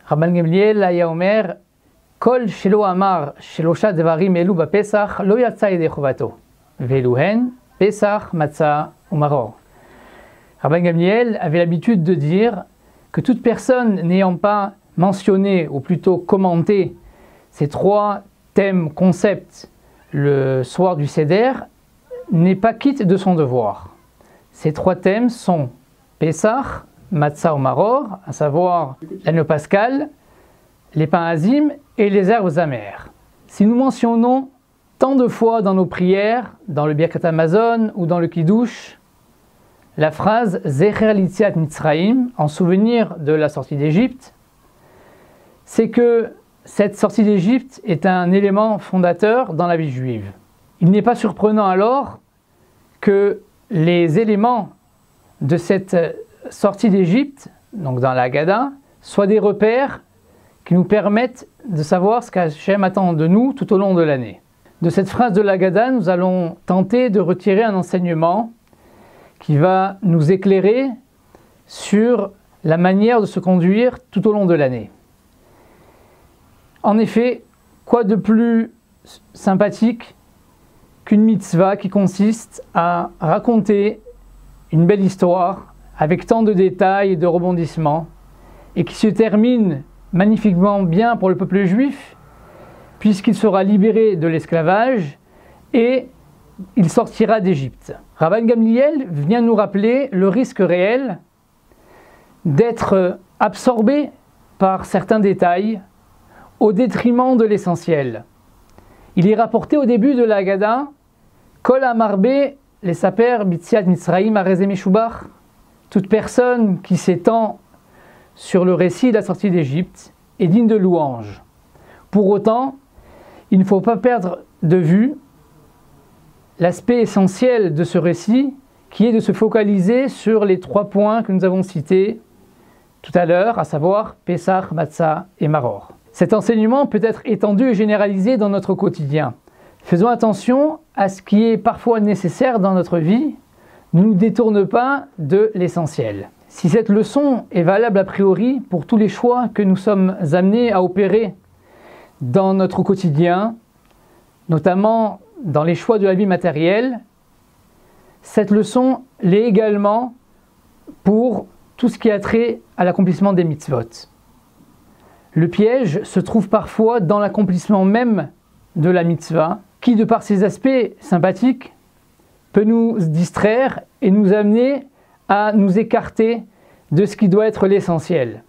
Rabban Gamliel היה אומר, כל שלא אמר שלושה דברים אלו בפסח לא יצא ידי חובתו, ואלו הן פסח, מצה ומרור. Rabban Gamliel avait l'habitude de dire que toute personne n'ayant pas mentionné, ou plutôt commenté, ces trois thèmes, concepts, le soir du Seder, n'est pas quitte de son devoir. Ces trois thèmes sont Pessah, Matzah ou Maror, à savoir l'agneau pascal, les pains azim et les herbes amères. Si nous mentionnons tant de fois dans nos prières, dans le Birkat Hamazon ou dans le Kiddush, la phrase Zecher l'Yetziat Mitzrayim, en souvenir de la sortie d'Égypte, c'est que cette sortie d'Égypte est un élément fondateur dans la vie juive. Il n'est pas surprenant alors que les éléments de cette sortie d'Égypte, donc dans la Haggadah, soient des repères qui nous permettent de savoir ce qu'Hachem attend de nous tout au long de l'année. De cette phrase de la Haggadah, nous allons tenter de retirer un enseignement qui va nous éclairer sur la manière de se conduire tout au long de l'année. En effet, quoi de plus sympathique qu'une mitzvah qui consiste à raconter une belle histoire avec tant de détails et de rebondissements et qui se termine magnifiquement bien pour le peuple juif puisqu'il sera libéré de l'esclavage et il sortira d'Égypte. Rabban Gamliel vient nous rappeler le risque réel d'être absorbé par certains détails au détriment de l'essentiel. Il est rapporté au début de la Haggadah Kol Amarbe les saper b'tziat Mitzrayim arezeh meshubach. Toute personne qui s'étend sur le récit de la sortie d'Égypte est digne de louange. Pour autant, il ne faut pas perdre de vue l'aspect essentiel de ce récit qui est de se focaliser sur les trois points que nous avons cités tout à l'heure, à savoir Pessah, Matzah et Maror. Cet enseignement peut être étendu et généralisé dans notre quotidien. Faisons attention à ce qui est parfois nécessaire dans notre vie, ne nous détourne pas de l'essentiel. Si cette leçon est valable a priori pour tous les choix que nous sommes amenés à opérer dans notre quotidien, notamment dans les choix de la vie matérielle, cette leçon l'est également pour tout ce qui a trait à l'accomplissement des mitzvot. Le piège se trouve parfois dans l'accomplissement même de la mitzvah, qui de par ses aspects sympathiques peut nous distraire et nous amener à nous écarter de ce qui doit être l'essentiel.